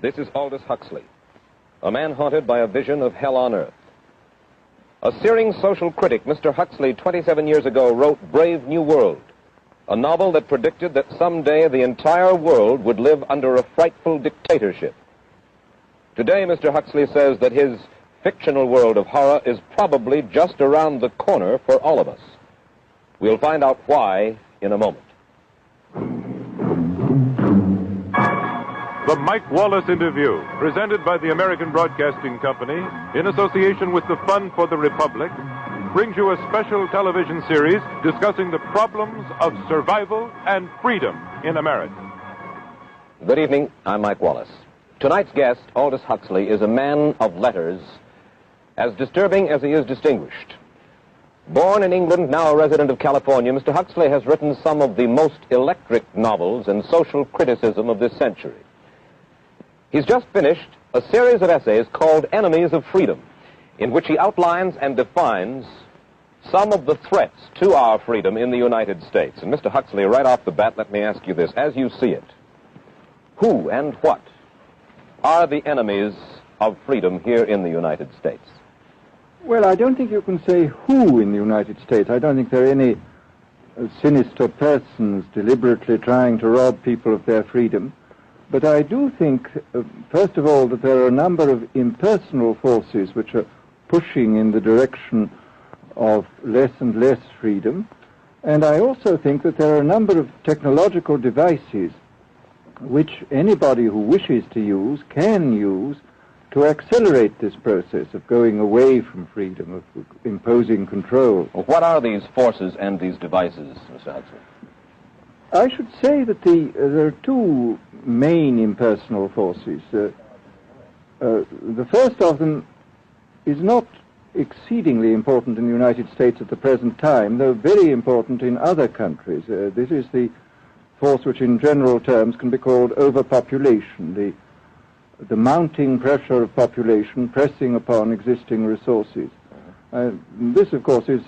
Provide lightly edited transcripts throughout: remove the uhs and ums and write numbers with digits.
This is Aldous Huxley, a man haunted by a vision of hell on earth. A searing social critic, Mr. Huxley, 27 years ago, wrote Brave New World, a novel that predicted that someday the entire world would live under a frightful dictatorship. Today, Mr. Huxley says that his fictional world of horror is probably just around the corner for all of us. We'll find out why in a moment. The Mike Wallace Interview, presented by the American Broadcasting Company in association with the Fund for the Republic, brings you a special television series discussing the problems of survival and freedom in America. Good evening. I'm Mike Wallace. Tonight's guest, Aldous Huxley, is a man of letters, as disturbing as he is distinguished. Born in England, now a resident of California, Mr. Huxley has written some of the most electric novels and social criticism of this century. He's just finished a series of essays called Enemies of Freedom, in which he outlines and defines some of the threats to our freedom in the United States. And Mr. Huxley, right off the bat, let me ask you this. As you see it, who and what are the enemies of freedom here in the United States? Well, I don't think you can say who in the United States. I don't think there are any sinister persons deliberately trying to rob people of their freedom. But I do think, first of all, that there are a number of impersonal forces which are pushing in the direction of less and less freedom. And I also think that there are a number of technological devices which anybody who wishes to use can use to accelerate this process of going away from freedom, of imposing control. Well, what are these forces and these devices, Mr. Huxley? I should say that there are two main impersonal forces. The first of them is not exceedingly important in the United States at the present time, though very important in other countries. This is the force which in general terms can be called overpopulation, the mounting pressure of population pressing upon existing resources. This, of course, is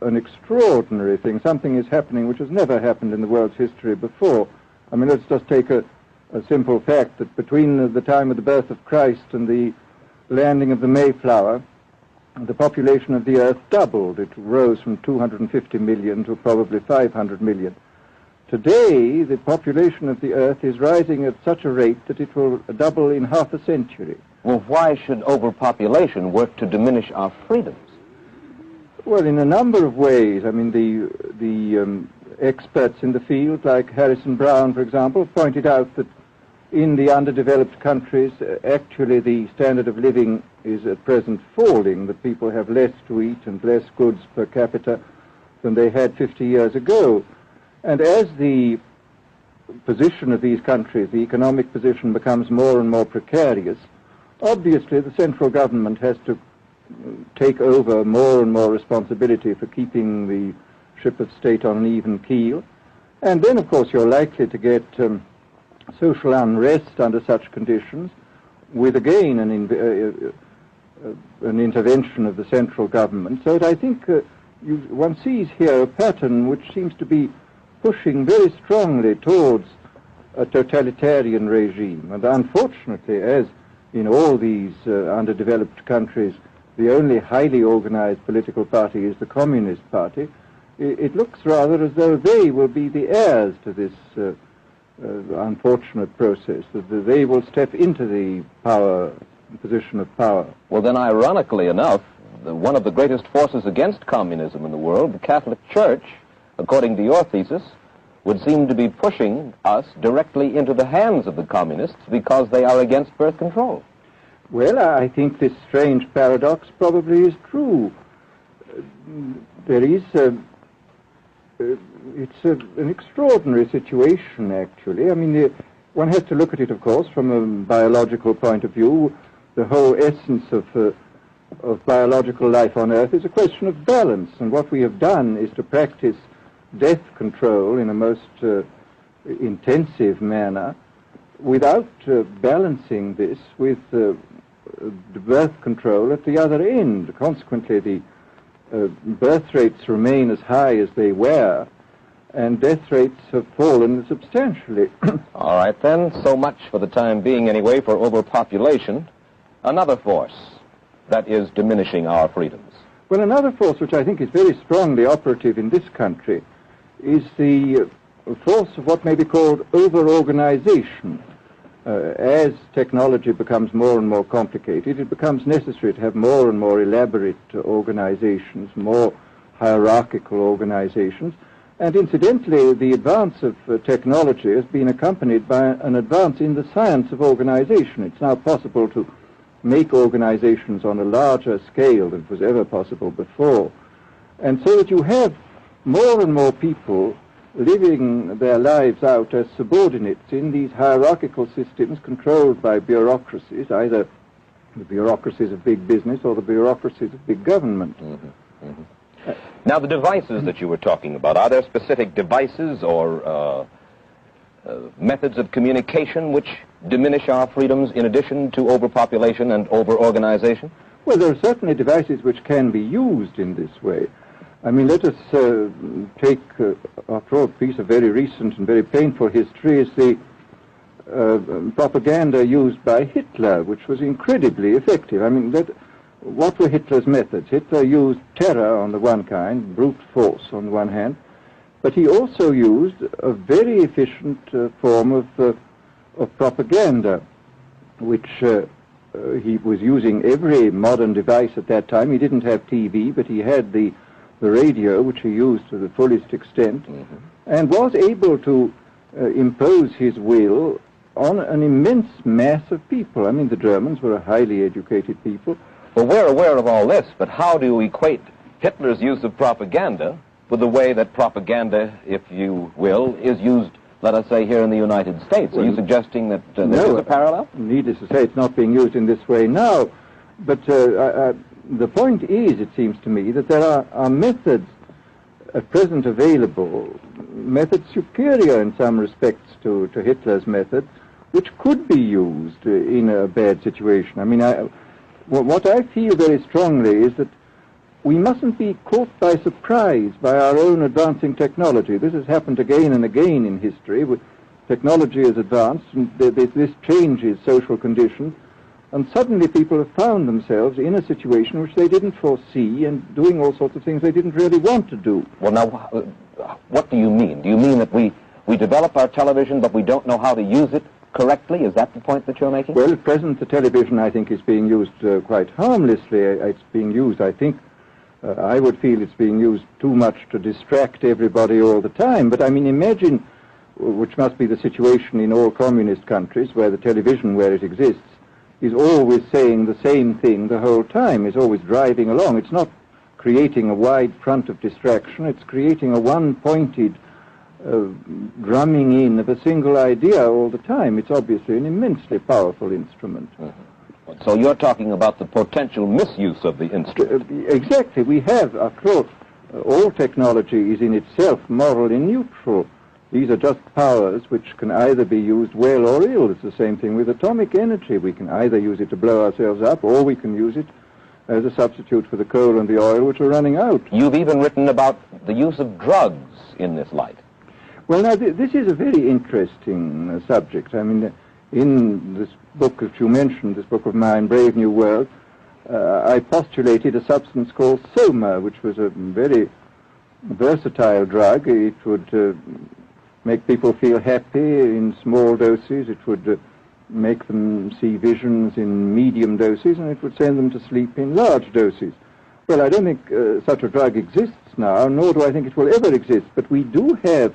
an extraordinary thing. Something is happening which has never happened in the world's history before. I mean, let's just take a simple fact that between the time of the birth of Christ and the landing of the Mayflower, the population of the Earth doubled. It rose from 250 million to probably 500 million. Today, the population of the Earth is rising at such a rate that it will double in half a century. Well, why should overpopulation work to diminish our freedoms? Well, in a number of ways. I mean, the experts in the field, like Harrison Brown, for example, pointed out that in the underdeveloped countries, actually the standard of living is at present falling, that people have less to eat and less goods per capita than they had 50 years ago. And as the position of these countries, the economic position, becomes more and more precarious, obviously the central government has to take over more and more responsibility for keeping the ship of state on an even keel. And then, of course, you're likely to get social unrest under such conditions, with again an intervention of the central government. So that I think one sees here a pattern which seems to be pushing very strongly towards a totalitarian regime. And unfortunately, as in all these underdeveloped countries, the only highly organized political party is the Communist Party, it looks rather as though they will be the heirs to this unfortunate process, that they will step into the position of power. Well, then, ironically enough, one of the greatest forces against communism in the world, the Catholic Church, according to your thesis, would seem to be pushing us directly into the hands of the communists because they are against birth control. Well, I think this strange paradox probably is true. There is it's an extraordinary situation, actually. I mean, one has to look at it, of course, from a biological point of view. The whole essence of biological life on Earth is a question of balance, and what we have done is to practice death control in a most intensive manner without balancing this with birth control at the other end. Consequently, the birth rates remain as high as they were, and death rates have fallen substantially. All right, then. So much for the time being, anyway, for overpopulation. Another force that is diminishing our freedoms. Well, another force which I think is very strongly operative in this country is the force of what may be called over-organization. As technology becomes more and more complicated, it becomes necessary to have more and more elaborate organizations, more hierarchical organizations. And incidentally, the advance of technology has been accompanied by an advance in the science of organization. It's now possible to make organizations on a larger scale than was ever possible before. And so that you have more and more people living their lives out as subordinates in these hierarchical systems controlled by bureaucracies, either the bureaucracies of big business or the bureaucracies of big government. Now, the devices that you were talking about, are there specific devices or methods of communication which diminish our freedoms in addition to overpopulation and over-organization? Well, there are certainly devices which can be used in this way. I mean, let us take, after all, a piece of very recent and very painful history is the propaganda used by Hitler, which was incredibly effective. I mean, what were Hitler's methods? Hitler used terror on the one kind, brute force on the one hand, but he also used a very efficient form of propaganda, which he was using every modern device at that time. He didn't have TV, but he had the radio, which he used to the fullest extent, and was able to impose his will on an immense mass of people. I mean, the Germans were a highly educated people. Well, we're aware of all this, but how do you equate Hitler's use of propaganda with the way that propaganda, if you will, is used, let us say, here in the United States? Are you suggesting that there is a parallel? Needless to say, it's not being used in this way now, but the point is, it seems to me, that there are methods at present available, methods superior in some respects to Hitler's method, which could be used in a bad situation. I mean, what I feel very strongly is that we mustn't be caught by surprise by our own advancing technology. This has happened again and again in history. Technology has advanced, and this changes social conditions, and suddenly people have found themselves in a situation which they didn't foresee and doing all sorts of things they didn't really want to do. Well, now, what do you mean? Do you mean that we develop our television, but we don't know how to use it correctly? Is that the point that you're making? Well, at present, the television, I think, is being used quite harmlessly. It's being used, I think, I would feel it's being used too much to distract everybody all the time. But, I mean, imagine, which must be the situation in all communist countries, where the television, where it exists, is always saying the same thing the whole time, is always driving along. It's not creating a wide front of distraction, it's creating a one-pointed drumming in of a single idea all the time. It's obviously an immensely powerful instrument. So you're talking about the potential misuse of the instrument. Exactly. We have, after all technology is in itself morally neutral. These are just powers which can either be used well or ill. It's the same thing with atomic energy. We can either use it to blow ourselves up, or we can use it as a substitute for the coal and the oil, which are running out. You've even written about the use of drugs in this light. Well, now, this is a very interesting subject. I mean, in this book that you mentioned, this book of mine, Brave New World, I postulated a substance called soma, which was a very versatile drug. It would make people feel happy in small doses. It would make them see visions in medium doses, and it would send them to sleep in large doses. Well, I don't think such a drug exists now, nor do I think it will ever exist, but we do have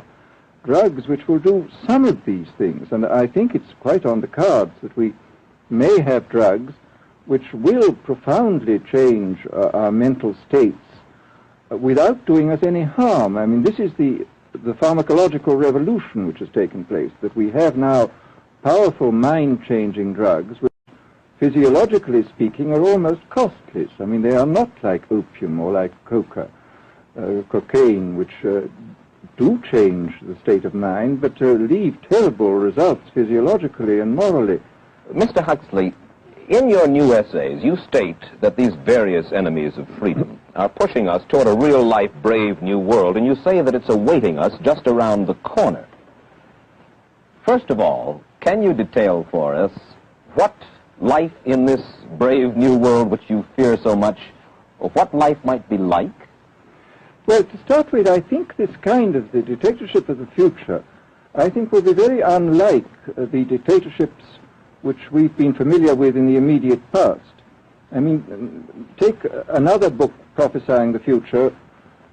drugs which will do some of these things, and I think it's quite on the cards that we may have drugs which will profoundly change our mental states without doing us any harm. I mean, this is the pharmacological revolution which has taken place, that we have now powerful mind-changing drugs which, physiologically speaking, are almost costless. I mean, they are not like opium or like cocaine, which do change the state of mind, but leave terrible results physiologically and morally. Mr. Huxley, in your new essays, you state that these various enemies of freedom, are pushing us toward a real-life, brave new world, and you say that it's awaiting us just around the corner. First of all, can you detail for us what life in this brave new world which you fear so much, or what life might be like? Well, to start with, I think this kind of the dictatorship of the future, I think will be very unlike the dictatorships which we've been familiar with in the immediate past. I mean, take another book prophesying the future,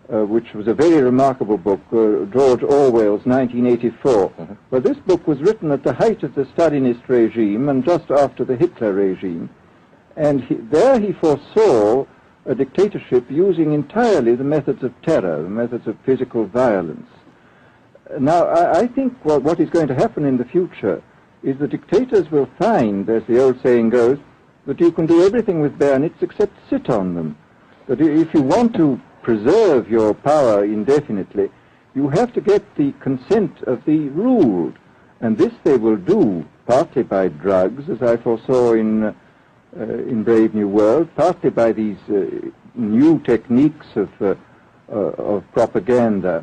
which was a very remarkable book, George Orwell's 1984. Well, this book was written at the height of the Stalinist regime and just after the Hitler regime. And there he foresaw a dictatorship using entirely the methods of terror, the methods of physical violence. Now, I think what is going to happen in the future is the dictators will find, as the old saying goes, that you can do everything with bayonets except sit on them. That if you want to preserve your power indefinitely, you have to get the consent of the ruled. And this they will do partly by drugs, as I foresaw in Brave New World, partly by these new techniques of propaganda.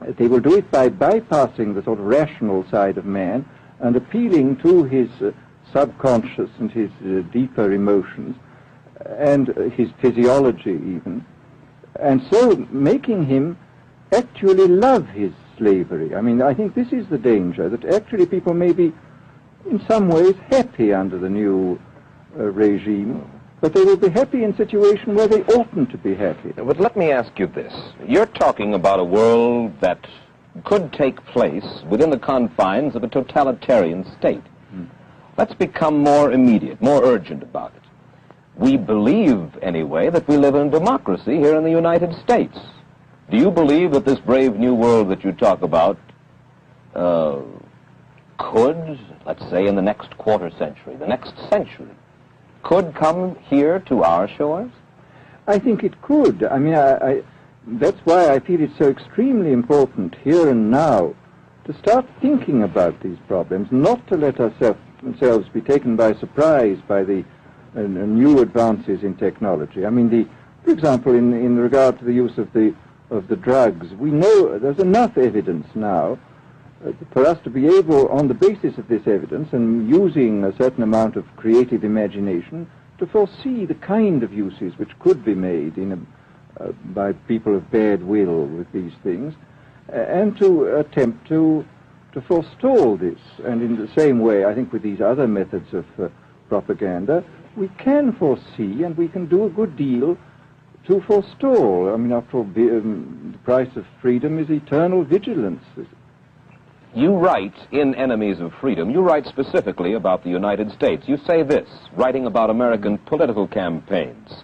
They will do it by bypassing the sort of rational side of man and appealing to his subconscious and his deeper emotions and his physiology even, and so making him actually love his slavery. I mean, I think this is the danger, that actually people may be in some ways happy under the new regime, but they will be happy in a situation where they oughtn't to be happy. But let me ask you this. You're talking about a world that could take place within the confines of a totalitarian state. Let's become more immediate, more urgent about it. We believe, anyway, that we live in a democracy here in the United States. Do you believe that this brave new world that you talk about could, let's say in the next quarter century, the next century, could come here to our shores? I think it could. I mean, that's why I feel it's so extremely important here and now to start thinking about these problems, not to let ourselves be taken by surprise by the new advances in technology. I mean, for example, in regard to the use of the drugs, we know there's enough evidence now for us to be able, on the basis of this evidence and using a certain amount of creative imagination, to foresee the kind of uses which could be made by people of bad will with these things, and to attempt to forestall this. And in the same way, I think with these other methods of propaganda, we can foresee and we can do a good deal to forestall. I mean, after all, the price of freedom is eternal vigilance. You write in Enemies of Freedom, you write specifically about the United States. You say this, writing about American political campaigns.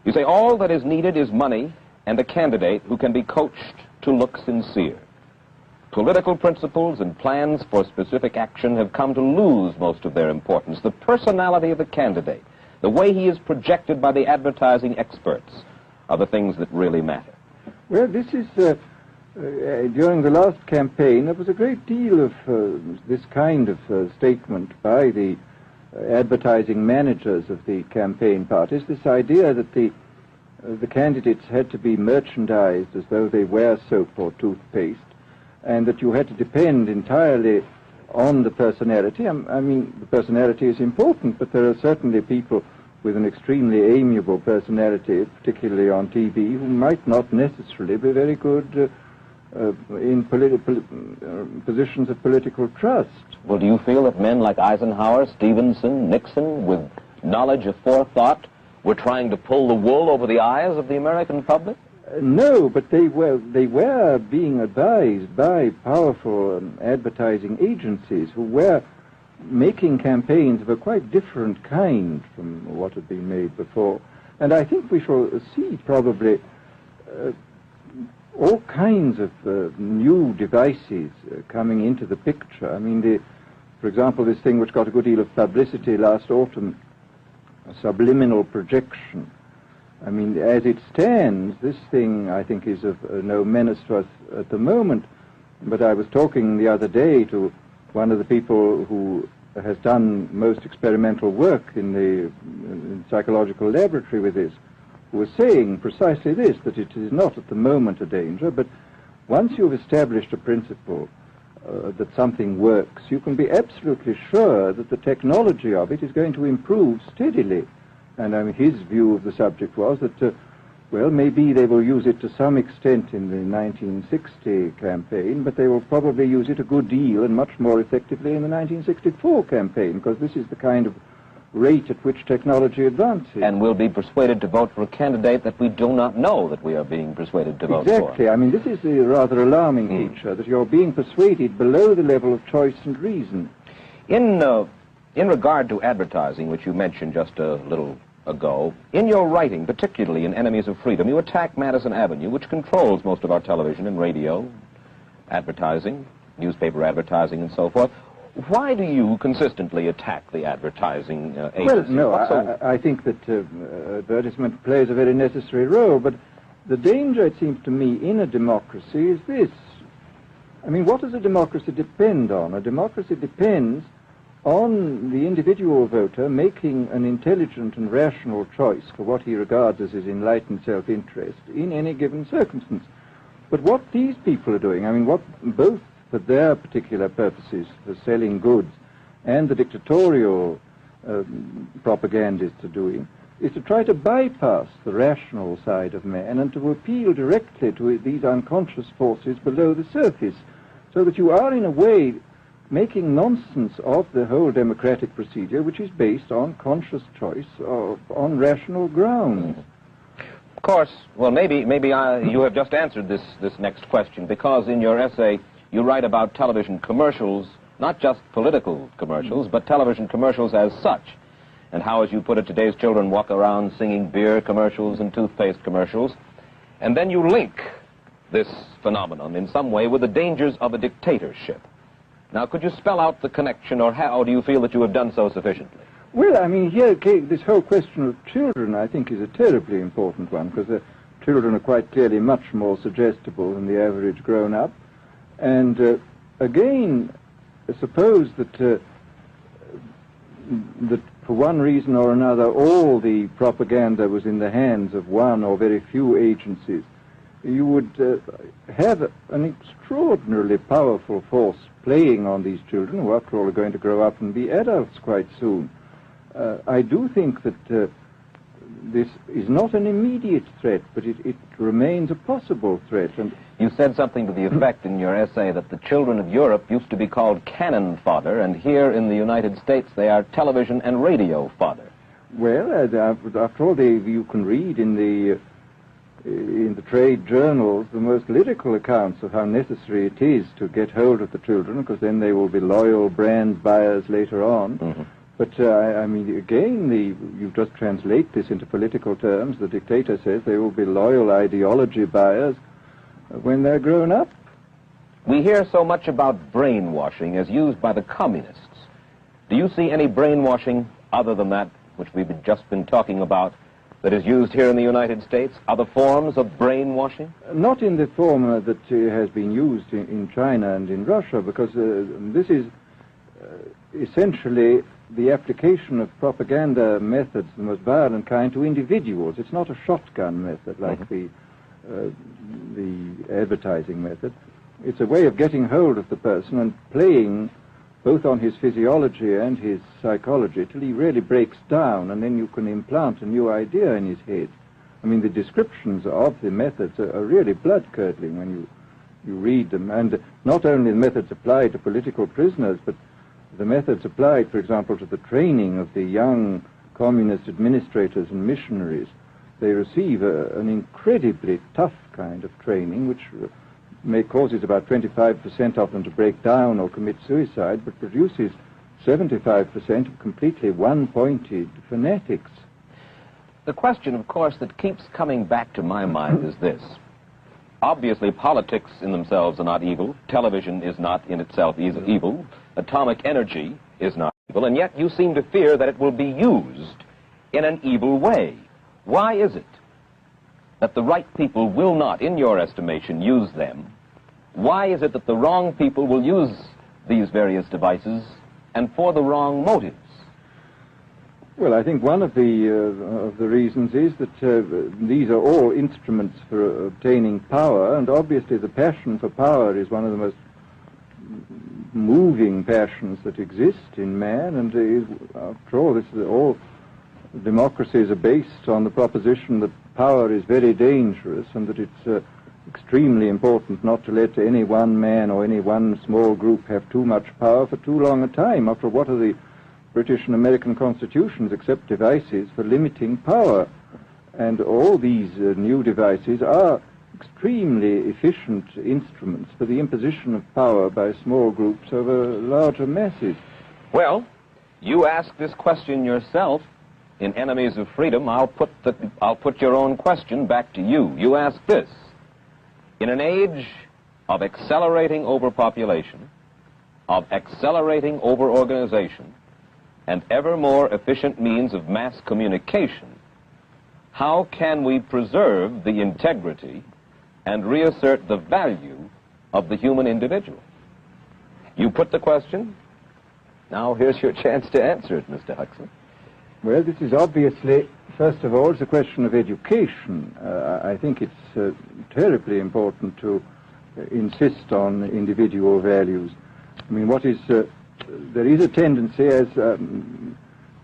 You say, all that is needed is money and a candidate who can be coached to look sincere. Political principles and plans for specific action have come to lose most of their importance. The personality of the candidate, the way he is projected by the advertising experts, are the things that really matter. Well, this is, during the last campaign, there was a great deal of this kind of statement by the advertising managers of the campaign parties, this idea that the candidates had to be merchandised as though they were soap or toothpaste, and that you had to depend entirely on the personality. I mean, the personality is important, but there are certainly people with an extremely amiable personality, particularly on TV, who might not necessarily be very good in positions of political trust. Well, do you feel that men like Eisenhower, Stevenson, Nixon, with knowledge of forethought, were trying to pull the wool over the eyes of the American public? No, but they were being advised by powerful advertising agencies who were making campaigns of a quite different kind from what had been made before. And I think we shall see probably all kinds of new devices coming into the picture. I mean, for example, this thing which got a good deal of publicity last autumn, subliminal projection. I mean, as it stands, this thing, I think, is of no menace to us at the moment. But I was talking the other day to one of the people who has done most experimental work in the psychological laboratory with this, was saying precisely this, that it is not at the moment a danger, but once you've established a principle that something works, you can be absolutely sure that the technology of it is going to improve steadily. And I mean, his view of the subject was that, well, maybe they will use it to some extent in the 1960 campaign, but they will probably use it a good deal and much more effectively in the 1964 campaign, because this is the kind of rate at which technology advances. And we'll be persuaded to vote for a candidate that we do not know that we are being persuaded to vote for. Exactly. I mean, this is the rather alarming feature, that you're being persuaded below the level of choice and reason. In regard to advertising, which you mentioned just a little ago, in your writing, particularly in Enemies of Freedom, you attack Madison Avenue, which controls most of our television and radio advertising, newspaper advertising, and so forth. Why do you consistently attack the advertising agency? Well, no, I think that advertisement plays a very necessary role, but the danger, it seems to me, in a democracy is this. I mean, what does a democracy depend on? A democracy depends on the individual voter making an intelligent and rational choice for what he regards as his enlightened self-interest in any given circumstance. But what these people are doing, I mean, what both for their particular purposes, for selling goods, and the dictatorial propagandists are doing, is to try to bypass the rational side of man and to appeal directly to these unconscious forces below the surface, so that you are, in a way, making nonsense of the whole democratic procedure, which is based on conscious choice on rational grounds. Of course, well, maybe you have just answered this next question, because in your essay you write about television commercials, not just political commercials, but television commercials as such, and how, as you put it, today's children walk around singing beer commercials and toothpaste commercials, and then you link this phenomenon in some way with the dangers of a dictatorship. Now, could you spell out the connection, or how do you feel that you have done so sufficiently? Well, I mean, here, this whole question of children, I think, is a terribly important one, because the children are quite clearly much more suggestible than the average grown-up. And again, suppose that that for one reason or another all the propaganda was in the hands of one or very few agencies, you would have an extraordinarily powerful force playing on these children, who after all are going to grow up and be adults quite soon. I do think that this is not an immediate threat, but it remains a possible threat. And you said something to the effect in your essay that the children of Europe used to be called cannon fodder, and here in the United States they are television and radio fodder. Well, after all, you can read in the trade journals the most lyrical accounts of how necessary it is to get hold of the children, because then they will be loyal brand buyers later on. Mm-hmm. But, I mean, again, you just translate this into political terms. The dictator says they will be loyal ideology buyers when they're grown up. We hear so much about brainwashing as used by the communists. Do you see any brainwashing other than that which we've just been talking about that is used here in the United States? Other forms of brainwashing? Not in the form that has been used in China and in Russia, because this is essentially the application of propaganda methods, the most violent kind, to individuals. It's not a shotgun method like the advertising method. It's a way of getting hold of the person and playing both on his physiology and his psychology till he really breaks down, and then you can implant a new idea in his head. I mean, the descriptions of the methods are really blood-curdling when you read them, and not only the methods applied to political prisoners, but the methods applied, for example, to the training of the young communist administrators and missionaries. They receive an incredibly tough kind of training, which causes about 25% of them to break down or commit suicide, but produces 75% of completely one-pointed fanatics. The question, of course, that keeps coming back to my mind is this. Obviously, politics in themselves are not evil. Television is not in itself evil. Atomic energy is not evil. And yet you seem to fear that it will be used in an evil way. Why is it that the right people will not, in your estimation, use them? Why is it that the wrong people will use these various devices and for the wrong motives? Well, I think one of the reasons is that these are all instruments for obtaining power, and obviously the passion for power is one of the most moving passions that exist in man, and after all, all democracies are based on the proposition that power is very dangerous and that it's extremely important not to let any one man or any one small group have too much power for too long a time. After all, what are the British and American constitutions except devices for limiting power? And all these new devices are extremely efficient instruments for the imposition of power by small groups over larger masses. Well, you ask this question yourself in Enemies of Freedom. I'll put your own question back to you. You ask this: in an age of accelerating overpopulation, of accelerating overorganization, and ever more efficient means of mass communication, how can we preserve the integrity and reassert the value of the human individual? You put the question. Now here's your chance to answer it, Mr. Huxley. Well, this is obviously, first of all, it's a question of education. I think it's terribly important to insist on individual values. I mean, there is a tendency, as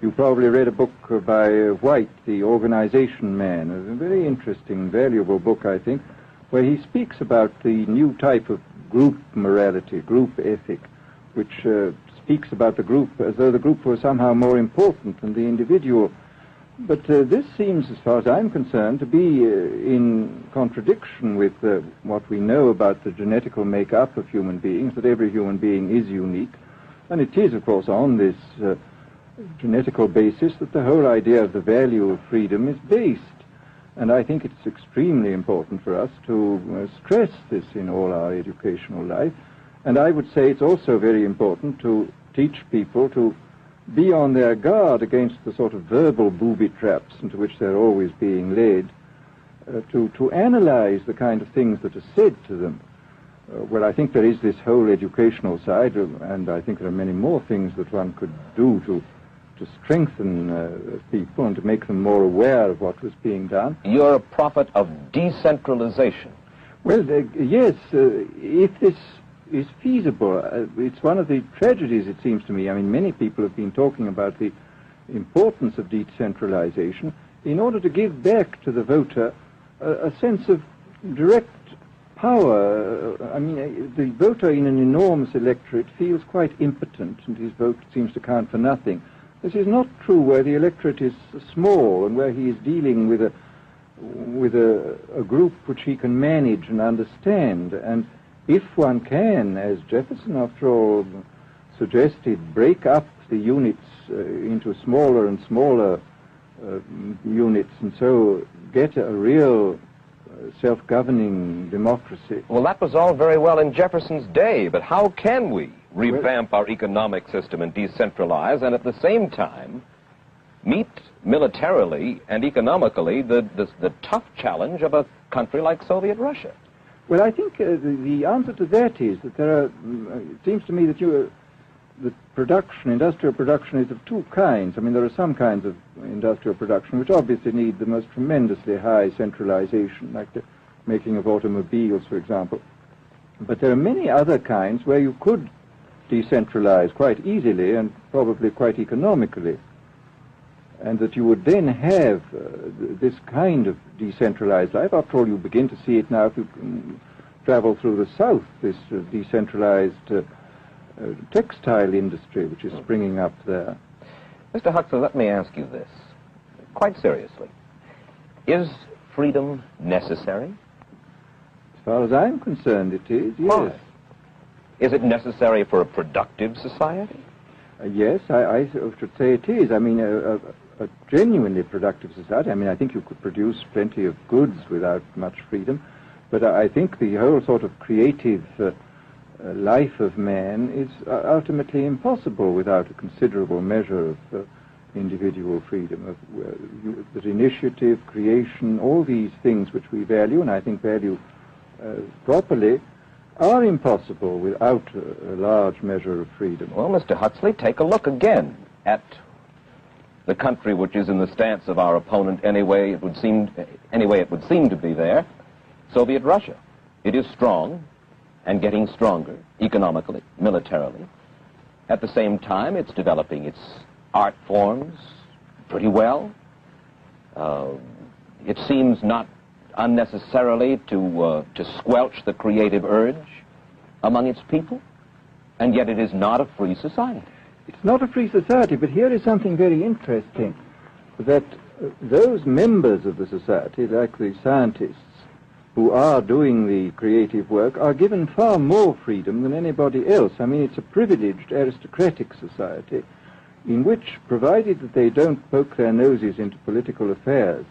you probably read a book by White, The Organization Man, a very interesting, valuable book, I think, where he speaks about the new type of group morality, group ethic, which speaks about the group as though the group was somehow more important than the individual. But this seems, as far as I'm concerned, to be in contradiction with what we know about the genetical makeup of human beings, that every human being is unique. And it is, of course, on this genetical basis that the whole idea of the value of freedom is based. And I think it's extremely important for us to stress this in all our educational life. And I would say it's also very important to teach people to be on their guard against the sort of verbal booby traps into which they're always being led, to analyze the kind of things that are said to them. Well, I think there is this whole educational side, and I think there are many more things that one could do to strengthen people and to make them more aware of what was being done. You're a prophet of decentralization. Well, yes, if this is feasible. It's one of the tragedies, it seems to me. I mean, many people have been talking about the importance of decentralization in order to give back to the voter a sense of direct power. I mean, the voter in an enormous electorate feels quite impotent, and his vote seems to count for nothing. This is not true where the electorate is small and where he is dealing with a group which he can manage and understand. And if one can, as Jefferson, after all, suggested, break up the units into smaller and smaller units and so get a real self-governing democracy. Well, that was all very well in Jefferson's day, but how can we revamp our economic system and decentralize and at the same time meet militarily and economically the tough challenge of a country like Soviet Russia? Well, I think the answer to that is that there are, it seems to me that industrial production is of two kinds. I mean, there are some kinds of industrial production which obviously need the most tremendously high centralization, like the making of automobiles, for example. But there are many other kinds where you could decentralize quite easily and probably quite economically, and that you would then have this kind of decentralized life. After all, you begin to see it now if you travel through the South, this decentralized textile industry which is springing up there. Mr. Huxley, let me ask you this, quite seriously. Is freedom necessary? As far as I'm concerned, it is, yes. Why? Is it necessary for a productive society? Yes, I should say it is. I mean, a genuinely productive society. I mean, I think you could produce plenty of goods without much freedom, but I think the whole sort of creative life of man is ultimately impossible without a considerable measure of individual freedom, that initiative, creation, all these things which we value, and I think value properly, are impossible without a large measure of freedom. Well, Mr. Huxley, take a look again at the country which is in the stance of our opponent anyway it would seem to be there, Soviet Russia. It is strong and getting stronger economically, militarily. At the same time, it's developing its art forms pretty well. It seems not unnecessarily to squelch the creative urge among its people, and yet it is not a free society. It's not a free society, but here is something very interesting, that those members of the society, like the scientists who are doing the creative work, are given far more freedom than anybody else. I mean, it's a privileged aristocratic society in which, provided that they don't poke their noses into political affairs,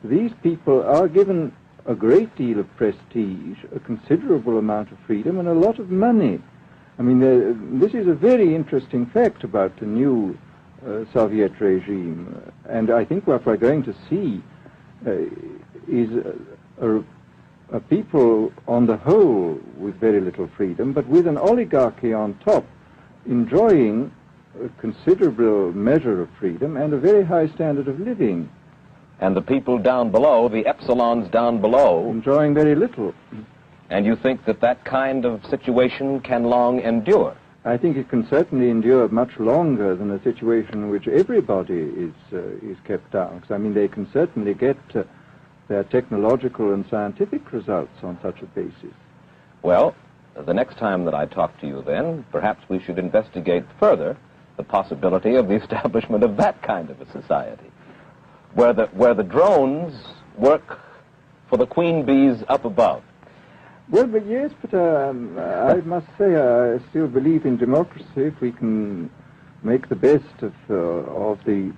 these people are given a great deal of prestige, a considerable amount of freedom, and a lot of money. I mean, this is a very interesting fact about the new Soviet regime, and I think what we're going to see is a people on the whole with very little freedom, but with an oligarchy on top, enjoying a considerable measure of freedom and a very high standard of living. And the people down below, the epsilons down below, enjoying very little. And you think that that kind of situation can long endure? I think it can certainly endure much longer than a situation in which everybody is kept down. Because, I mean, they can certainly get their technological and scientific results on such a basis. Well, the next time that I talk to you then, perhaps we should investigate further the possibility of the establishment of that kind of a society, where the drones work for the queen bees up above. Well, but yes, but I must say I still believe in democracy. If we can make the best of the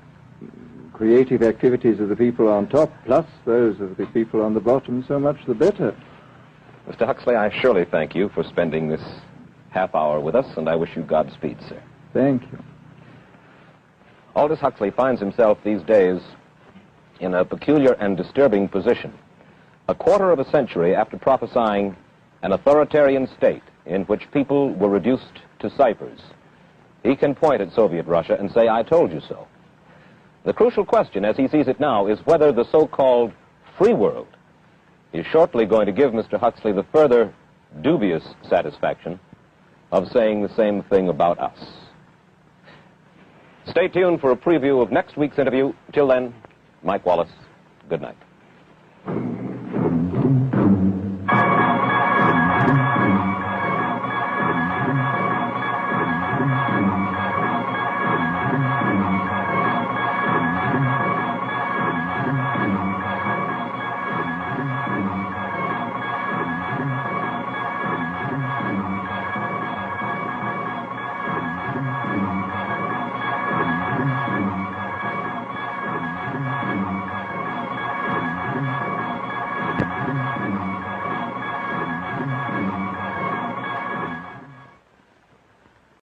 creative activities of the people on top, plus those of the people on the bottom, so much the better. Mr. Huxley, I surely thank you for spending this half hour with us, and I wish you Godspeed, sir. Thank you. Aldous Huxley finds himself these days in a peculiar and disturbing position. A quarter of a century after prophesying an authoritarian state in which people were reduced to ciphers, he can point at Soviet Russia and say, "I told you so." The crucial question, as he sees it now, is whether the so-called free world is shortly going to give Mr. Huxley the further dubious satisfaction of saying the same thing about us. Stay tuned for a preview of next week's interview. Till then, Mike Wallace, good night.